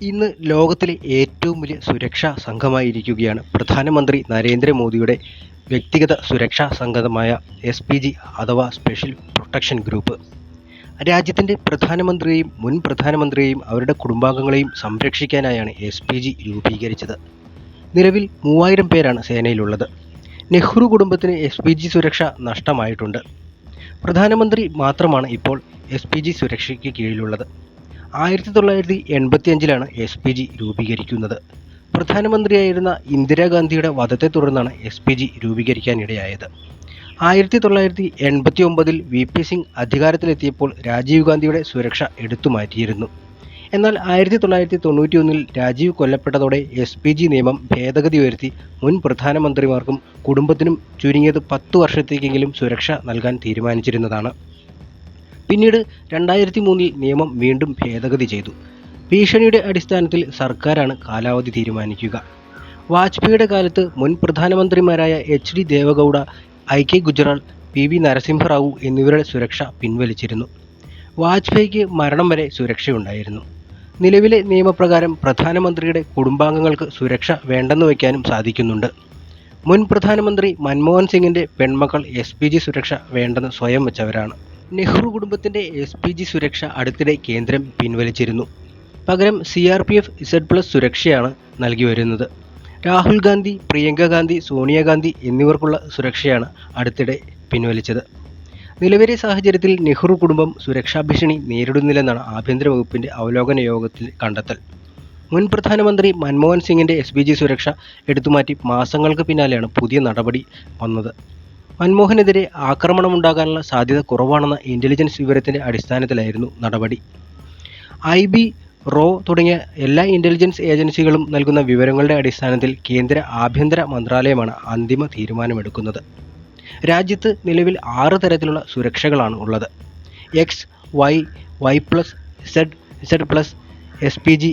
ഇന്ന് ലോകത്തിലെ ഏറ്റവും വലിയ സുരക്ഷാ സംഘമായിരിക്കുകയാണ് പ്രധാനമന്ത്രി നരേന്ദ്രമോദിയുടെ വ്യക്തിഗത സുരക്ഷാ സംഘമായ SPG അഥവാ സ്പെഷ്യൽ പ്രൊട്ടക്ഷൻ ഗ്രൂപ്പ്. രാജ്യത്തിൻ്റെ പ്രധാനമന്ത്രിയെയും മുൻ പ്രധാനമന്ത്രിയെയും അവരുടെ കുടുംബാംഗങ്ങളെയും സംരക്ഷിക്കാനായാണ് SPG രൂപീകരിച്ചത്. നിലവിൽ 3000 പേരാണ് സേനയിലുള്ളത്. നെഹ്റു കുടുംബത്തിന് SPG സുരക്ഷ നഷ്ടമായിട്ടുണ്ട്. പ്രധാനമന്ത്രി മാത്രമാണ് ഇപ്പോൾ SPG സുരക്ഷയ്ക്ക് കീഴിലുള്ളത്. 1985 SPG രൂപീകരിക്കുന്നത്. പ്രധാനമന്ത്രിയായിരുന്ന ഇന്ദിരാഗാന്ധിയുടെ വധത്തെ തുടർന്നാണ് SPG രൂപീകരിക്കാനിടയായത്. 1989 VP സിംഗ് അധികാരത്തിലെത്തിയപ്പോൾ രാജീവ് ഗാന്ധിയുടെ സുരക്ഷ എടുത്തുമാറ്റിയിരുന്നു. എന്നാൽ 1991 രാജീവ് കൊല്ലപ്പെട്ടതോടെ SPG നിയമം ഭേദഗതി വരുത്തി മുൻ പ്രധാനമന്ത്രിമാർക്കും കുടുംബത്തിനും ചുരുങ്ങിയത് 10 വർഷത്തേക്കെങ്കിലും സുരക്ഷ നൽകാൻ തീരുമാനിച്ചിരുന്നതാണ്. പിന്നീട് 2003 നിയമം വീണ്ടും ഭേദഗതി ചെയ്തു. ഭീഷണിയുടെ അടിസ്ഥാനത്തിൽ സർക്കാരാണ് കാലാവധി തീരുമാനിക്കുക. വാജ്പേയിയുടെ കാലത്ത് മുൻ പ്രധാനമന്ത്രിമാരായ HD Deve Gowda, IK Gujral, PV Narasimha Rao എന്നിവരുടെ സുരക്ഷ പിൻവലിച്ചിരുന്നു. വാജ്പേയിക്ക് മരണം വരെ സുരക്ഷയുണ്ടായിരുന്നു. നിലവിലെ നിയമപ്രകാരം പ്രധാനമന്ത്രിയുടെ കുടുംബാംഗങ്ങൾക്ക് സുരക്ഷ വേണ്ടെന്ന് വയ്ക്കാനും സാധിക്കുന്നുണ്ട്. മുൻ പ്രധാനമന്ത്രി മൻമോഹൻ സിംഗിൻ്റെ പെൺമക്കൾ SPG സുരക്ഷ വേണ്ടെന്ന് സ്വയം വെച്ചവരാണ്. നെഹ്റു കുടുംബത്തിൻ്റെ SPG സുരക്ഷ അടുത്തിടെ കേന്ദ്രം പിൻവലിച്ചിരുന്നു. പകരം CRPF Z+ സുരക്ഷയാണ് നൽകി വരുന്നത്. രാഹുൽ ഗാന്ധി, പ്രിയങ്ക ഗാന്ധി, സോണിയാഗാന്ധി എന്നിവർക്കുള്ള സുരക്ഷയാണ് അടുത്തിടെ പിൻവലിച്ചത്. നിലവിലെ സാഹചര്യത്തിൽ നെഹ്റു കുടുംബം സുരക്ഷാ ഭീഷണി നേരിടുന്നില്ലെന്നാണ് ആഭ്യന്തര വകുപ്പിൻ്റെ അവലോകന യോഗത്തിൽ കണ്ടെത്തൽ. മുൻ പ്രധാനമന്ത്രി മൻമോഹൻ സിംഗിൻ്റെ SPG സുരക്ഷ എടുത്തുമാറ്റി മാസങ്ങൾക്ക് പിന്നാലെയാണ് പുതിയ നടപടി വന്നത്. മൻമോഹനെതിരെ ആക്രമണമുണ്ടാകാനുള്ള സാധ്യത കുറവാണെന്ന ഇൻ്റലിജൻസ് വിവരത്തിൻ്റെ അടിസ്ഥാനത്തിലായിരുന്നു നടപടി. IB, RAW തുടങ്ങിയ എല്ലാ ഇൻ്റലിജൻസ് ഏജൻസികളും നൽകുന്ന വിവരങ്ങളുടെ അടിസ്ഥാനത്തിൽ കേന്ദ്ര ആഭ്യന്തര മന്ത്രാലയമാണ് അന്തിമ തീരുമാനമെടുക്കുന്നത്. രാജ്യത്ത് നിലവിൽ 6 തരത്തിലുള്ള സുരക്ഷകളാണ് ഉള്ളത്. X, Y, Y+, Z, Z+, SPG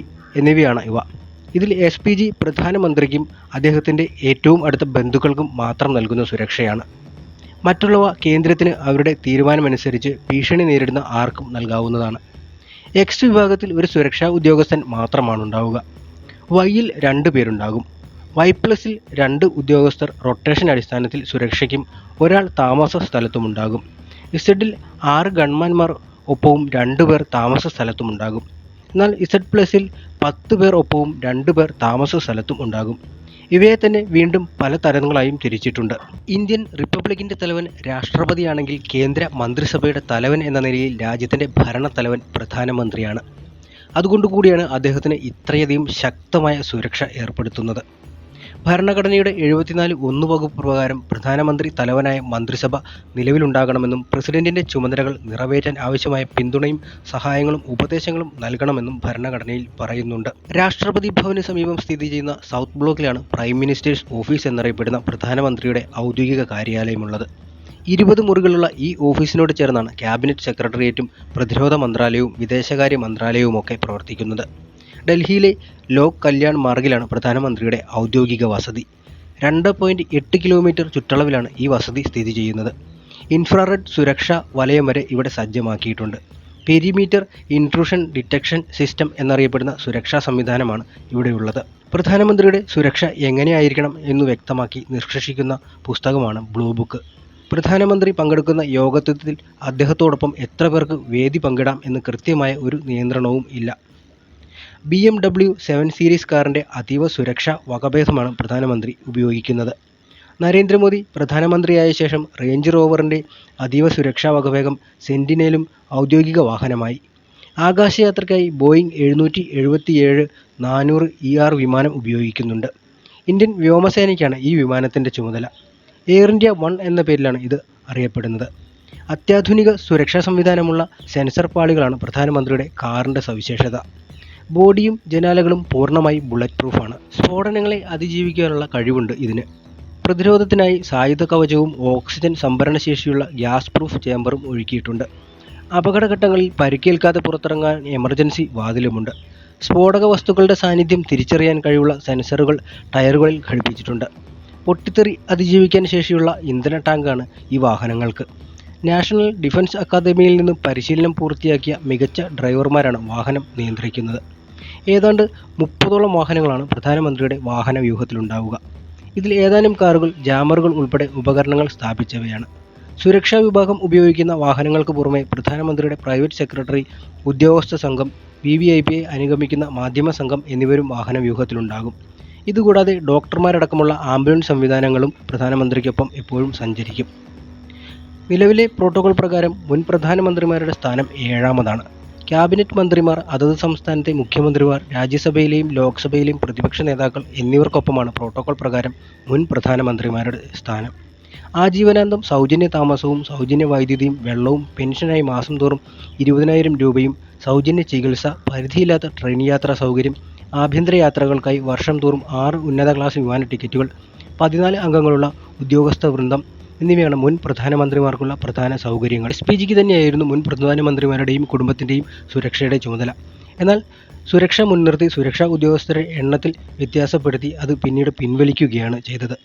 എന്നിവയാണ് ഇവ. ഇതിൽ SPG പ്രധാനമന്ത്രിക്കും അദ്ദേഹത്തിൻ്റെ ഏറ്റവും അടുത്ത ബന്ധുക്കൾക്കും മാത്രം നൽകുന്ന സുരക്ഷയാണ്. മറ്റുള്ളവ കേന്ദ്രത്തിന് അവരുടെ തീരുമാനമനുസരിച്ച് ഭീഷണി നേരിടുന്ന ആർക്കും നൽകാവുന്നതാണ്. X വിഭാഗത്തിൽ ഒരു സുരക്ഷാ ഉദ്യോഗസ്ഥൻ മാത്രമാണ് ഉണ്ടാവുക. Yയിൽ 2 പേരുണ്ടാകും. Y+ൽ 2 ഉദ്യോഗസ്ഥർ റൊട്ടേഷൻ അടിസ്ഥാനത്തിൽ സുരക്ഷയ്ക്കും ഒരാൾ താമസ സ്ഥലത്തുമുണ്ടാകും. Zൽ 6 ഗൺമാന്മാർ ഒപ്പവും 2 പേർ താമസ സ്ഥലത്തുമുണ്ടാകും. എന്നാൽ Z+ൽ 10 പേർ ഒപ്പവും 2 പേർ താമസ സ്ഥലത്തും ഉണ്ടാകും. ഇവയെ തന്നെ വീണ്ടും പല തരങ്ങളായും തിരിച്ചിട്ടുണ്ട്. ഇന്ത്യൻ റിപ്പബ്ലിക്കിൻ്റെ തലവൻ രാഷ്ട്രപതിയാണെങ്കിൽ കേന്ദ്ര മന്ത്രിസഭയുടെ തലവൻ എന്ന നിലയിൽ രാജ്യത്തിൻ്റെ ഭരണത്തലവൻ പ്രധാനമന്ത്രിയാണ്. അതുകൊണ്ടുകൂടിയാണ് അദ്ദേഹത്തിന് ഇത്രയധികം ശക്തമായ സുരക്ഷ ഏർപ്പെടുത്തുന്നത്. ഭരണഘടനയുടെ 74(1) വകുപ്പ് പ്രകാരം പ്രധാനമന്ത്രി തലവനായ മന്ത്രിസഭ നിലവിലുണ്ടാകണമെന്നും പ്രസിഡന്റിൻ്റെ ചുമതലകൾ നിറവേറ്റാൻ ആവശ്യമായ പിന്തുണയും സഹായങ്ങളും ഉപദേശങ്ങളും നൽകണമെന്നും ഭരണഘടനയിൽ പറയുന്നുണ്ട്. രാഷ്ട്രപതി ഭവന് സമീപം സ്ഥിതി ചെയ്യുന്ന സൗത്ത് ബ്ലോക്കിലാണ് പ്രൈം മിനിസ്റ്റേഴ്സ് ഓഫീസ് എന്നറിയപ്പെടുന്ന പ്രധാനമന്ത്രിയുടെ ഔദ്യോഗിക കാര്യാലയമുള്ളത്. 20 മുറികളുള്ള ഈ ഓഫീസിനോട് ചേർന്നാണ് ക്യാബിനറ്റ് സെക്രട്ടേറിയറ്റും പ്രതിരോധ മന്ത്രാലയവും വിദേശകാര്യ മന്ത്രാലയവുമൊക്കെ പ്രവർത്തിക്കുന്നത്. ഡൽഹിയിലെ ലോക് കല്യാൺ മാർഗിലാണ് പ്രധാനമന്ത്രിയുടെ ഔദ്യോഗിക വസതി. 2.8 കിലോമീറ്റർ ചുറ്റളവിലാണ് ഈ വസതി സ്ഥിതി ചെയ്യുന്നത്. ഇൻഫ്രാറെഡ് സുരക്ഷാ വലയം വരെ ഇവിടെ സജ്ജമാക്കിയിട്ടുണ്ട്. പെരിമീറ്റർ ഇൻട്രൂഷൻ ഡിറ്റക്ഷൻ സിസ്റ്റം എന്നറിയപ്പെടുന്ന സുരക്ഷാ സംവിധാനമാണ് ഇവിടെയുള്ളത്. പ്രധാനമന്ത്രിയുടെ സുരക്ഷ എങ്ങനെയായിരിക്കണം എന്നു വ്യക്തമാക്കി നിഷ്കർഷിക്കുന്ന പുസ്തകമാണ് ബ്ലൂ ബുക്ക്. പ്രധാനമന്ത്രി പങ്കെടുക്കുന്ന യോഗത്തിൽ അദ്ദേഹത്തോടൊപ്പം എത്ര പേർക്ക് വേദി പങ്കിടാം എന്ന് കൃത്യമായ ഒരു നിയന്ത്രണവും ഇല്ല. BMW 7 സീരീസ് കാറിൻ്റെ അതീവ സുരക്ഷാ വകഭേദമാണ് പ്രധാനമന്ത്രി ഉപയോഗിക്കുന്നത്. നരേന്ദ്രമോദി പ്രധാനമന്ത്രിയായ ശേഷം റേഞ്ച് റോവറിൻ്റെ അതീവ സുരക്ഷാ വകഭേദം സെന്റിനലും ഔദ്യോഗിക വാഹനമായി. ആകാശയാത്രയ്ക്കായി ബോയിങ് 777-400 ER വിമാനം ഉപയോഗിക്കുന്നുണ്ട്. ഇന്ത്യൻ വ്യോമസേനയ്ക്കാണ് ഈ വിമാനത്തിൻ്റെ ചുമതല. എയർ ഇന്ത്യ 1 എന്ന പേരിലാണ് ഇത് അറിയപ്പെടുന്നത്. അത്യാധുനിക സുരക്ഷാ സംവിധാനമുള്ള സെൻസർ പാളികളാണ് പ്രധാനമന്ത്രിയുടെ കാറിൻ്റെ സവിശേഷത. ബോഡിയും ജനാലകളും പൂർണ്ണമായി ബുള്ളറ്റ് പ്രൂഫാണ്. സ്ഫോടനങ്ങളെ അതിജീവിക്കാനുള്ള കഴിവുണ്ട് ഇതിന്. പ്രതിരോധത്തിനായി സായുധ കവചവും ഓക്സിജൻ സംഭരണശേഷിയുള്ള ഗ്യാസ് പ്രൂഫ് ചേമ്പറും ഒരുക്കിയിട്ടുണ്ട്. അപകടഘട്ടങ്ങളിൽ പരിക്കേൽക്കാതെ പുറത്തിറങ്ങാൻ എമർജൻസി വാതിലുമുണ്ട്. സ്ഫോടക വസ്തുക്കളുടെ സാന്നിധ്യം തിരിച്ചറിയാൻ കഴിവുള്ള സെൻസറുകൾ ടയറുകളിൽ ഘടിപ്പിച്ചിട്ടുണ്ട്. പൊട്ടിത്തെറി അതിജീവിക്കാൻ ശേഷിയുള്ള ഇന്ധന ടാങ്കാണ് ഈ വാഹനങ്ങൾക്ക്. നാഷണൽ ഡിഫൻസ് അക്കാദമിയിൽ നിന്നും പരിശീലനം പൂർത്തിയാക്കിയ മികച്ച ഡ്രൈവർമാരാണ് വാഹനം നിയന്ത്രിക്കുന്നത്. ഏതാണ്ട് 30ഓളം വാഹനങ്ങളാണ് പ്രധാനമന്ത്രിയുടെ വാഹന വ്യൂഹത്തിലുണ്ടാവുക. ഇതിൽ ഏതാനും കാറുകൾ ജാമറുകൾ ഉൾപ്പെടെ ഉപകരണങ്ങൾ സ്ഥാപിച്ചവയാണ്. സുരക്ഷാ വിഭാഗം ഉപയോഗിക്കുന്ന വാഹനങ്ങൾക്ക് പുറമെ പ്രധാനമന്ത്രിയുടെ പ്രൈവറ്റ് സെക്രട്ടറി, ഉദ്യോഗസ്ഥ സംഘം, VVIPയെ അനുഗമിക്കുന്ന മാധ്യമ സംഘം എന്നിവരും വാഹന വ്യൂഹത്തിലുണ്ടാകും. ഇതുകൂടാതെ ഡോക്ടർമാരടക്കമുള്ള ആംബുലൻസ് സംവിധാനങ്ങളും പ്രധാനമന്ത്രിക്കൊപ്പം എപ്പോഴും സഞ്ചരിക്കും. നിലവിലെ പ്രോട്ടോകോൾ പ്രകാരം മുൻ പ്രധാനമന്ത്രിമാരുടെ സ്ഥാനം 7ാമതാണ്. ക്യാബിനറ്റ് മന്ത്രിമാർ, അതത് സംസ്ഥാനത്തെ മുഖ്യമന്ത്രിമാർ, രാജ്യസഭയിലെയും ലോക്സഭയിലെയും പ്രതിപക്ഷ നേതാക്കൾ എന്നിവർക്കൊപ്പമാണ് പ്രോട്ടോകോൾ പ്രകാരം മുൻ പ്രധാനമന്ത്രിമാരുടെ സ്ഥാനം. ആജീവനാന്തം സൗജന്യ താമസവും സൗജന്യ വൈദ്യുതിയും വെള്ളവും പെൻഷനായി മാസം തോറും 20,000 രൂപയും, സൗജന്യ ചികിത്സ, പരിധിയില്ലാത്ത ട്രെയിൻ യാത്രാ സൗകര്യം, ആഭ്യന്തര യാത്രകൾക്കായി വർഷം തോറും 6 ഉന്നത ക്ലാസ് വിമാന ടിക്കറ്റുകൾ, 14 അംഗങ്ങളുള്ള ഉദ്യോഗസ്ഥ വൃന്ദം എന്നിവയാണ് മുൻ പ്രധാനമന്ത്രിമാർക്കുള്ള പ്രധാന സൗകര്യങ്ങൾ. SPGക്ക് തന്നെയായിരുന്നു മുൻ പ്രധാനമന്ത്രിമാരുടെയും കുടുംബത്തിൻ്റെയും സുരക്ഷയുടെ ചുമതല. എന്നാൽ സുരക്ഷ മുൻനിർത്തി സുരക്ഷാ ഉദ്യോഗസ്ഥരുടെ എണ്ണത്തിൽ വ്യത്യാസപ്പെടുത്തി അത് പിന്നീട് പിൻവലിക്കുകയാണ് ചെയ്തത്.